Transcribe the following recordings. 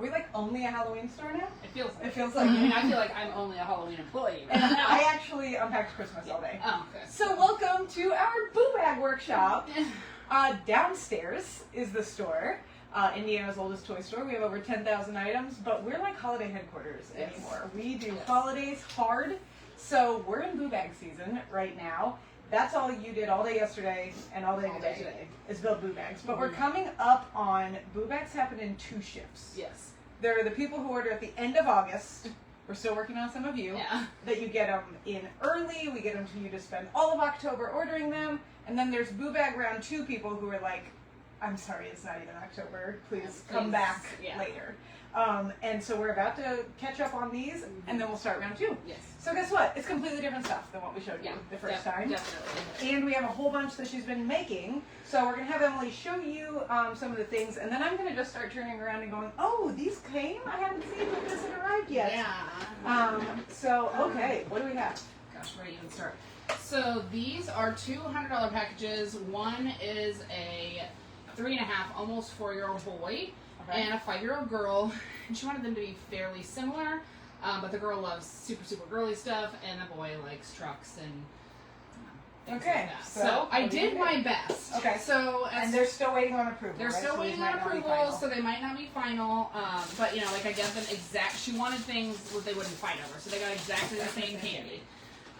Are we like only a Halloween store now? It feels like it. Feels like I mean, I feel like I'm only a Halloween employee. And I actually unpacked Christmas all day. Oh, okay. So welcome to our Boo Bag Workshop. Downstairs is the store. Indiana's oldest toy store. We have over 10,000 items, but we're like holiday headquarters anymore. We do holidays hard, so we're in boo bag season right now. That's all you did all day yesterday and all day today is build boo bags. But we're coming up on boo bags happen in 2 shifts. Yes. There are the people who order at the end of August. We're still working on some of you. Yeah. That you get them in early. We get them to you to spend all of October ordering them. And then there's boo bag round 2 people who are like, I'm sorry, it's not even October. Please come back later. And so we're about to catch up on these, and then we'll start round 2. Yes. So guess what? It's completely different stuff than what we showed you the first time. Definitely. And we have a whole bunch that she's been making. So we're going to have Emily show you some of the things, and then I'm going to just start turning around and going, oh, these came? I haven't seen that this had arrived yet. Yeah. Okay, what do we have? Gosh, where do you even start? So these are $200 packages. One is a 3.5, almost 4-year-old boy and a 5-year-old girl, and she wanted them to be fairly similar, but the girl loves super girly stuff, and the boy likes trucks and things like that. So I did my best. Okay. So and they're still waiting on approval. They're still waiting on approval, so they might not be final. But you know, like I gave them she wanted things that they wouldn't fight over, so they got exactly the same candy.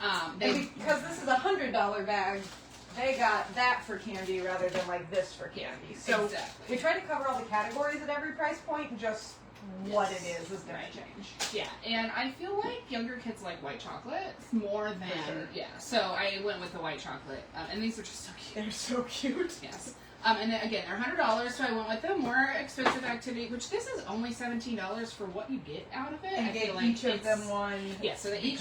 And because this is a $100 bag, they got that for candy rather than like this for candy. So we try to cover all the categories at every price point, and just what it is going to change. Yeah, and I feel like younger kids like white chocolate more than, so I went with the white chocolate. And these are just so cute. They're so cute. Yes. And then again, they're $100, so I went with the more expensive activity, which this is only $17 for what you get out of it. And I feel like each of them one. Yeah, so they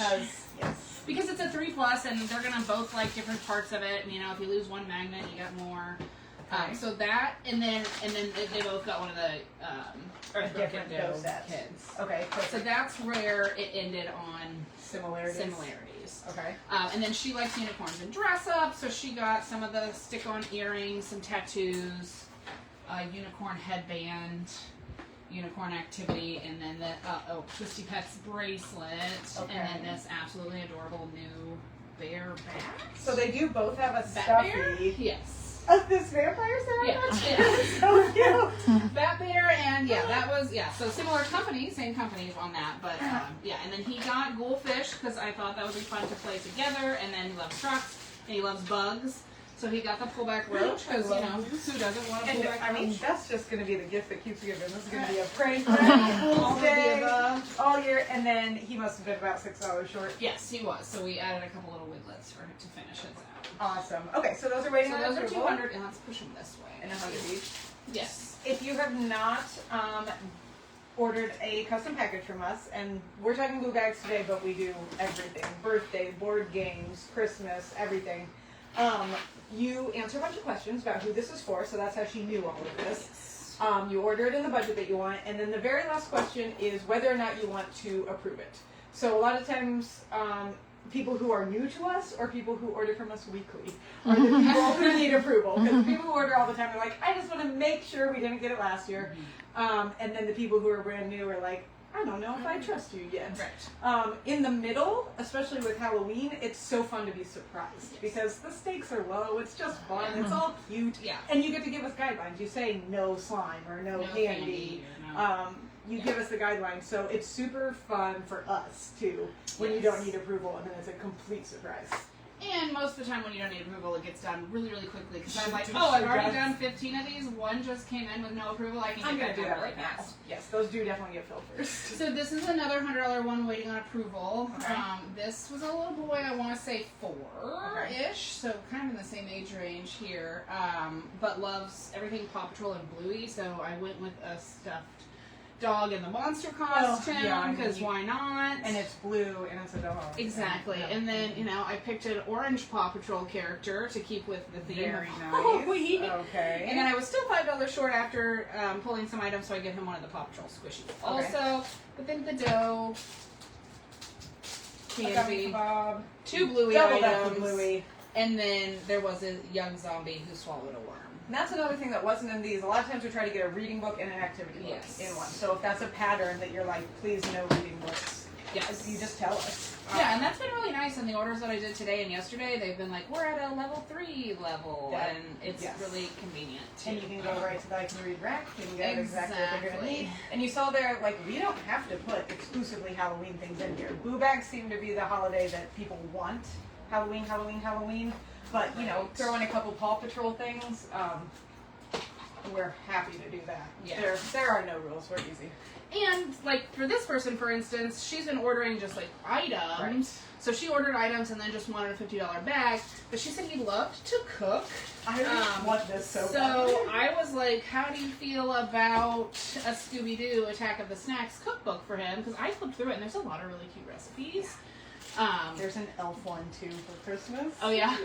because it's a 3+, and they're gonna both like different parts of it. And, you know, if you lose one magnet, you got more. So that, and then they both got one of the different kids. Okay. Perfect. So that's where it ended on similarities. Okay. And then she likes unicorns and dress up, so she got some of the stick-on earrings, some tattoos, a unicorn headband, unicorn activity, and then the Twisty Pets bracelet, and then this absolutely adorable new bear bat. So they do both have a stuffy. Bear? Yes. This vampire set? Yeah. So cute. Bat bear, and that was, so similar company, same companies on that, but and then he got goldfish, because I thought that would be fun to play together, and then he loves trucks, and he loves bugs. So he got the pullback roach, because, you know, who doesn't want a pullback roach? I mean, that's just going to be the gift that keeps giving. This is going to be a prank all day, all year, and then he must have been about $6 short. Yes, he was. So we added a couple little wiglets for him to finish his out. Awesome. Okay, so those are waiting on those are approval. 200, and let's push them this way. And 100 each? Yes. If you have not ordered a custom package from us, and we're talking boo bags today, but we do everything. Birthday, board games, Christmas, everything. You answer a bunch of questions about who this is for, so that's how she knew all of this. You order it in the budget that you want, and then the very last question is whether or not you want to approve it. So a lot of times, people who are new to us or people who order from us weekly are the people who need approval. Because people who order all the time are like, I just want to make sure we didn't get it last year. And then the people who are brand new are like, I don't know if I trust you yet. Right. In the middle, especially with Halloween, it's so fun to be surprised because the stakes are low. It's just fun. It's all cute. Yeah. And you get to give us guidelines. You say no slime or no candy. You give us the guidelines. So it's super fun for us, too, when you don't need approval, and then it's a complete surprise. And most of the time when you don't need approval, it gets done really quickly. Because I'm like, I've already done 15 of these. One just came in with no approval. I can get that done really fast. Yes, those do definitely get filled first. So this is another $100 one waiting on approval. Okay. This was a little boy, I want to say 4-ish, so kind of in the same age range here, but loves everything Paw Patrol and Bluey, so I went with a stuffed dog in the monster costume, because why not? And it's blue, and it's a dog. Exactly. And then, you know, I picked an orange Paw Patrol character to keep with the theme. Very nice. Okay. And then I was still $5 short after pulling some items, so I gave him one of the Paw Patrol squishies. Okay. Also, within the dough, candy, 2 Bluey items, Bluey. and then there was a young zombie who swallowed a worm. And that's another thing that wasn't in these. A lot of times we try to get a reading book and an activity book in one. So if that's a pattern that you're like, please no reading books, you just tell us. Yeah, and that's been really nice in the orders that I did today and yesterday. They've been like, we're at a level 3 level, and it's really convenient. And you can go right to the I Can Read rack and get exactly what you're going to need. And you saw there, like, we don't have to put exclusively Halloween things in here. Boo bags seem to be the holiday that people want. Halloween, Halloween, Halloween. But, you know, throw in a couple Paw Patrol things. We're happy to do that. Yeah. There are no rules. We're easy. And, like, for this person, for instance, she's been ordering just, like, items. Right. So she ordered items and then just wanted a $50 bag. But she said he loved to cook. I want this so bad. So I was like, how do you feel about a Scooby-Doo Attack of the Snacks cookbook for him? Because I flipped through it and there's a lot of really cute recipes. There's an elf one too for Christmas. Oh yeah.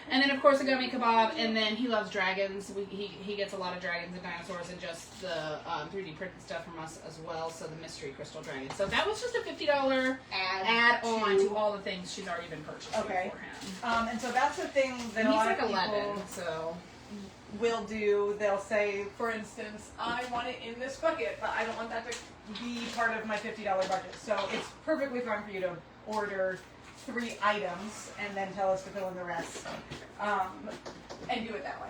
And then of course a gummy kebab, and then he loves dragons. He gets a lot of dragons and dinosaurs and just the 3D printed stuff from us as well. So the mystery crystal dragon. So that was just a $50 add on to all the things she's already been purchasing for him. And so that's the thing that a lot of people 11, so will do. They'll say, for instance, I want it in this bucket, but I don't want that to be part of my $50 budget. So it's perfectly fine for you to order 3 items and then tell us to fill in the rest, and do it that way.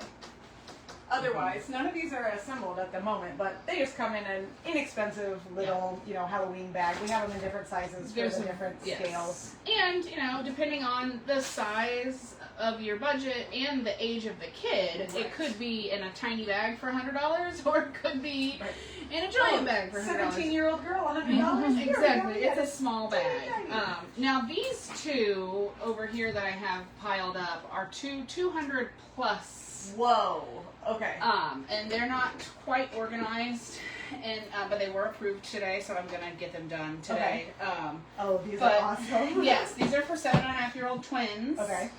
Otherwise, none of these are assembled at the moment, but they just come in an inexpensive little, you know, Halloween bag. We have them in different sizes for the different scales. And, you know, depending on the size of your budget and the age of the kid, it could be in a tiny bag for $100, or it could be in a giant bag for $100. 17-year-old girl, $100. Exactly, it's a small bag. Now these two over here that I have piled up are 200 plus. Whoa. Okay. And they're not quite organized, and but they were approved today, so I'm gonna get them done today. These are awesome. Yes, these are for 7.5-year-old twins. Okay.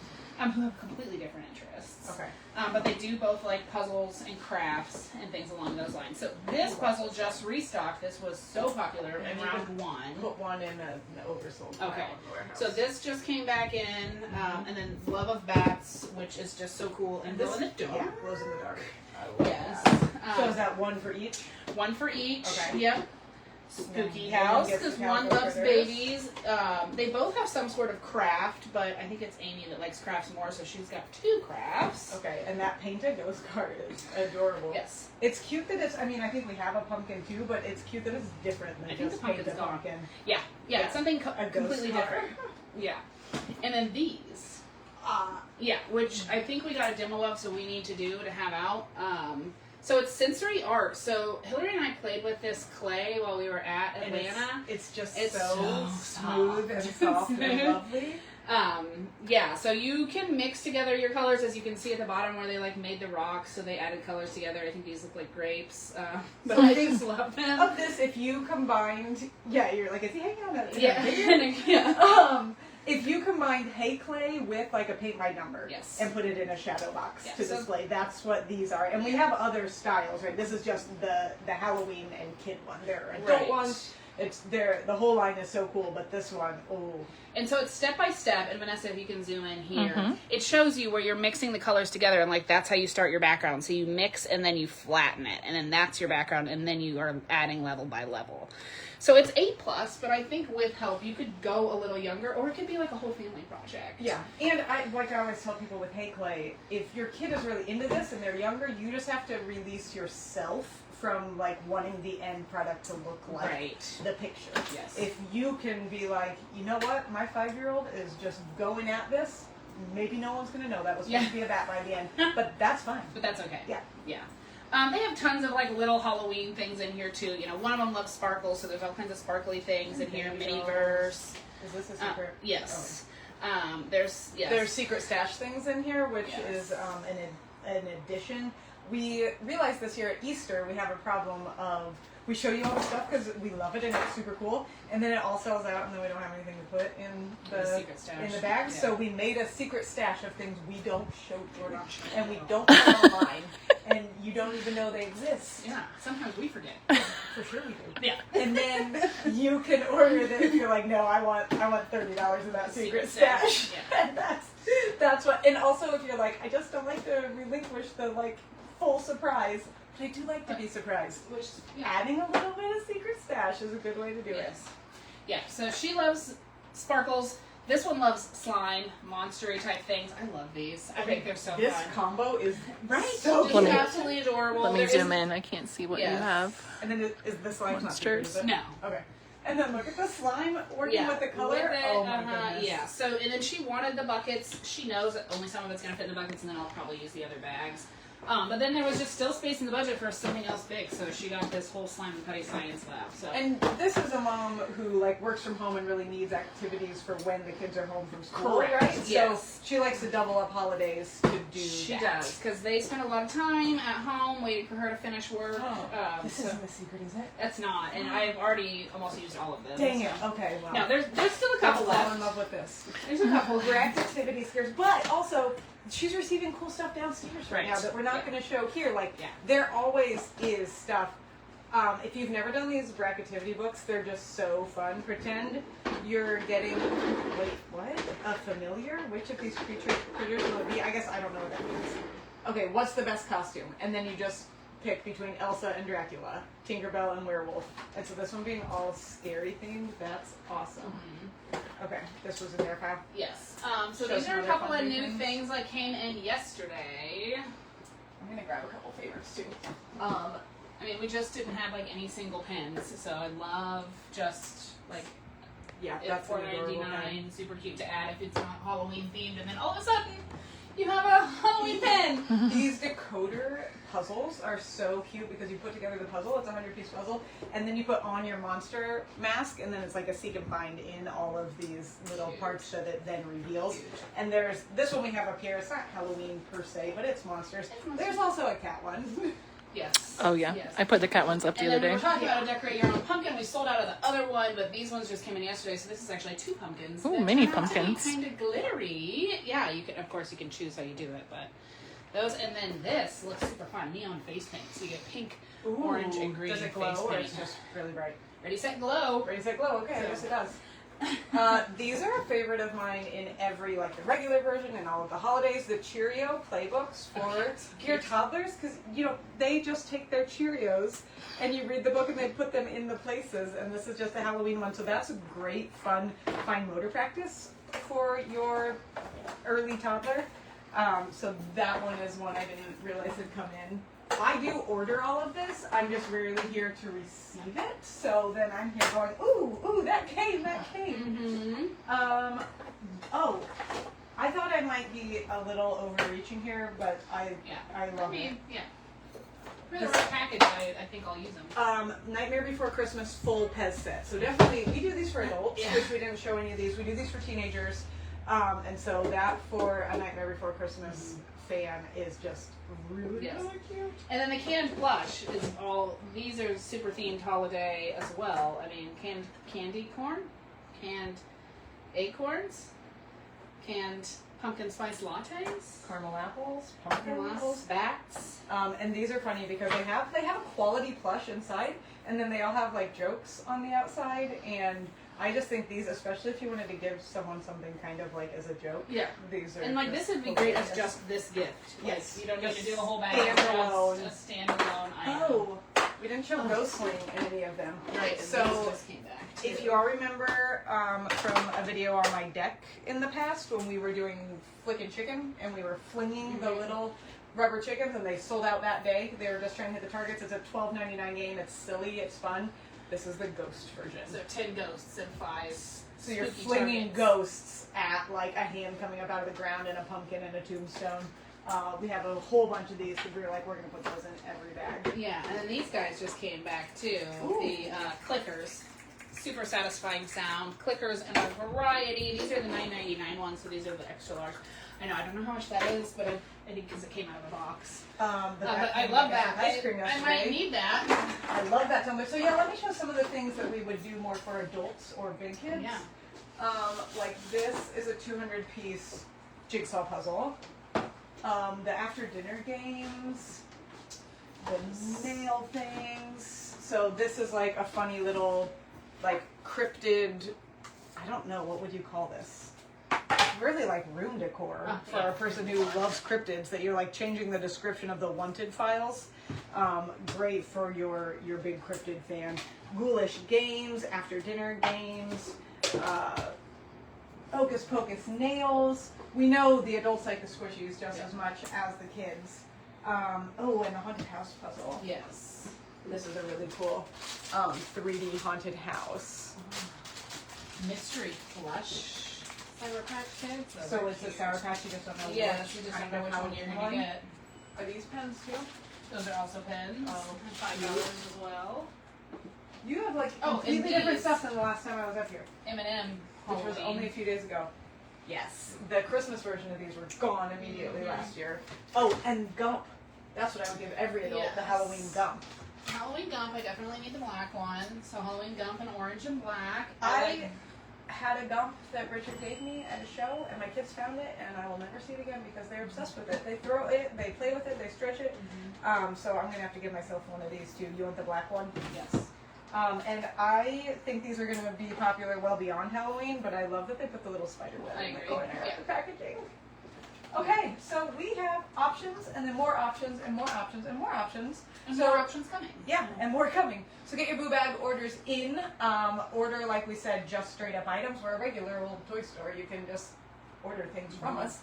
Who have completely different interests. Okay. But they do both like puzzles and crafts and things along those lines. So this puzzle just restocked. This was so popular in round 1. Put one in the oversold pile in the warehouse. So this just came back in, and then Love of Bats, which is just so cool, and glow in the dark. Yeah, glows in the dark. Yes. So is that one for each? One for each. Okay. Yep. Spooky house, because one loves babies. They both have some sort of craft, but I think it's Amy that likes crafts more, so she's got 2 crafts. Okay, and that painted ghost card is adorable. Yes. It's cute that it's, I mean, I think we have a pumpkin too, but it's cute that it's different than just paint a pumpkin. Yeah, it's something completely different. Yeah. And then these. Which I think we got a demo of, so we need to do to have out. So it's sensory art. So Hillary and I played with this clay while we were at Atlanta. It's just so smooth and soft and lovely. So you can mix together your colors, as you can see at the bottom where they like made the rocks, so they added colors together. I think these look like grapes, but I just love them. Of this, if you combined, you're like, is he hanging on that? If you combined hay clay with like a paint by number and put it in a shadow box to display, that's what these are. And we have other styles, right? This is just the Halloween and kid one. There are adult ones. It's there. The whole line is so cool, but this one, And so it's step by step. And Vanessa, if you can zoom in here, it shows you where you're mixing the colors together, and like that's how you start your background. So you mix and then you flatten it, and then that's your background, and then you are adding level by level. So it's 8+, but I think with help you could go a little younger, or it could be like a whole family project. Yeah, and I always tell people with hay clay, if your kid is really into this and they're younger, you just have to release yourself from like wanting the end product to look like the picture. Yes. If you can be like, you know what, my 5-year-old is just going at this. Maybe no one's gonna know that was supposed to be a bat by the end, but that's fine. But that's okay. Yeah. They have tons of like little Halloween things in here too. You know, one of them loves sparkles, so there's all kinds of sparkly things in here. Mini-verse. Is this a secret? Yes. Oh. There's secret stash things in here, which is an addition. We realized this year at Easter we have a problem of we show you all the stuff because we love it and it's super cool, and then it all sells out and then we don't have anything to put in the secret stash. In the bag. So we made a secret stash of things we don't show Jordan and we don't put online, and you don't even know they exist. Yeah, sometimes we forget. For sure we do. Yeah. And then you can order them if you're like, no, I want $30 in that secret stash. Yeah. And that's what. And also if you're like, I just don't like to relinquish the like full surprise. But I do like to be surprised. Which, Adding a little bit of secret stash is a good way to do it. Yeah, so she loves sparkles. This one loves slime, monster-y type things. I love these. I think they're so fun. This combo is So so just cute. absolutely adorable. Let me There zoom is- in. I can't see what you have. And then is the slime Monsters? not secret, is it? No. Okay. And then look at the slime working with the color. With it, oh my goodness. Yeah. So and then she wanted the buckets. She knows that only some of it's gonna fit in the buckets, and then I'll probably use the other bags. But then there was just still space in the budget for something else big, so she got this whole slime and putty science lab. So And this is a mom who like works from home and really needs activities for when the kids are home from school, Correct. right? Yes. So she likes to double up holidays to do she that. does, because they spend a lot of time at home waiting for her to finish work. This so isn't a secret, is it? that's not, and I've already almost used all of them. Dang it. so. Okay, well. No, there's still a I'll couple fall left. in love with this. There's a couple. For activity scares, but also she's receiving cool stuff downstairs right now that we're not going to show here. Like there always is stuff. If you've never done these bracketivity books, they're just so fun. Pretend you're getting a familiar. Which of these critters will it be? I guess I don't know what that means. Okay, what's the best costume? And then you just pick between Elsa and Dracula, Tinkerbell and Werewolf. And so this one being all scary themed, that's awesome. Okay, this was in there, Kyle. Yes. So Show these some are a other couple fun of new new things. things that came in yesterday. I'm gonna grab a couple favorites too. I mean, we just didn't have like any single pins, so I love just like That's an adorable $4.99, pen. super cute to add if it's not Halloween themed, and then all of a sudden you have a Halloween pin. These decoder puzzles are so cute because you put together the puzzle, it's a 100-piece puzzle, and then you put on your monster mask, and then it's like a seek and find in all of these little parts that it then reveals. And there's this one we have up here. It's not Halloween per se, but it's monsters. There's also a cat one. Yes. Oh yeah, Yes. I put the cat ones up the And other then we day. were talking about a decorate your own pumpkin. We sold out of the other one, but these ones just came in yesterday, so this is actually 2 pumpkins. Ooh, that mini turn out to be pumpkins. Kind of glittery. Yeah, you can. Of course, you can choose how you do it, but those. And then this looks super fun. Neon face paint. So you get pink, orange, and green. Does it glow face or paint. it's just really bright? Ready, set, glow. Ready, set, glow. Okay, So- yes it does. These are a favorite of mine in every, like the regular version and all of the holidays, the Cheerio playbooks for your toddlers, because, you know, they just take their Cheerios and you read the book and they put them in the places, and this is just a Halloween one, so that's a great, fun, fine motor practice for your early toddler. So that one is one I didn't realize had come in. I do order all of this. I'm just rarely here to receive it. So then I'm here going, ooh, that came. Mm-hmm. Oh, I thought I might be a little overreaching here, but I love it. Yeah. For the right package, I think I'll use them. Nightmare Before Christmas full Pez set. So definitely, we do these for adults, Yeah. which we didn't show any of these. We do these for teenagers. And so that for a Nightmare Before Christmas fan is just really, Yes. really cute. And then the canned blush is all, these are super themed holiday as well. I mean, canned candy corn, canned acorns, canned pumpkin spice lattes, Caramel apples, pumpkins. caramel apples, bats. And these are funny because they have a quality plush inside, and then they all have like jokes on the outside. And I just think these, especially if you wanted to give someone something kind of like as a joke, Yeah. these are. And like this would be great as just this gift. Yes. Like, you don't need to do a whole bag. Standalone. Just a standalone item. Oh, we didn't show Ghostling in any of them. Right. And So these just came back. if you all remember from a video on my deck in the past when we were doing Flickin' Chicken and we were flinging the little rubber chickens and they sold out that day. They were just trying to hit the targets. It's a $12.99 game. It's silly. It's fun. This is the ghost version. So 10 ghosts and 5. So you're spooky flinging targets. ghosts at like a hand coming up out of the ground and a pumpkin and a tombstone. We have a whole bunch of these because we were like, we're going to put those in every bag. Yeah, and then these guys just came back too. Ooh. The clickers. Super satisfying sound. Clickers in a variety. These are the $9.99 ones, so these are the extra large. I know, I don't know how much that is, but I think because it came out of the box. But I love that. Ice cream I yesterday. might need that. I love that so much. So yeah, let me show some of the things that we would do more for adults or big kids. Yeah. Like this is a 200-piece jigsaw puzzle. The after dinner games, the nail things. So this is like a funny little, like cryptid. I don't know, what would you call this? really like room decor for a person who loves cryptids, that you're like changing the description of the wanted files. Great for your big cryptid fan. Ghoulish games, after dinner games, hocus pocus nails. We know the adults like the squishies just as much as the kids. Oh, and the haunted house puzzle. Yes. This is a really cool 3D haunted house. Mystery plush Sour Patch Kids. So it's a Sour Patch, you just don't know Yes, you which just kind don't know of which one you're going to get. Are these pens too? Those are also pens. Oh, $5 as well. You have like Oh, completely and different these. stuff than the last time I was up here, M&M which was only a few days ago. Yes. The Christmas version of these were gone immediately last year. Oh, and Gump. That's what I would give every adult, the Yes. Halloween Gump. Halloween Gump, I definitely need the black one. So Halloween Gump in orange and black. I had a Gump that Richard gave me at a show, and my kids found it, and I will never see it again because they're obsessed with it. They throw it, they play with it, they stretch it. So I'm going to have to give myself one of these too. You want the black one? Yes. And I think these are going to be popular well beyond Halloween, but I love that they put the little spider web I in the agree. corner Yeah. of the packaging. Okay, so we have options, and then more options, and more options, and more options. And So- more options coming. Yeah, and more coming. So get your boo bag orders in. Order, like we said, just straight up items. We're a regular old toy store. You can just order things from us.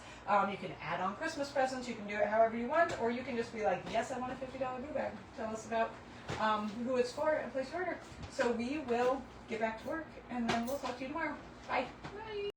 You can add on Christmas presents. You can do it however you want, or you can just be like, yes, I want a $50 boo bag. Tell us about who it's for and place your order. So we will get back to work, and then we'll talk to you tomorrow. Bye. Bye.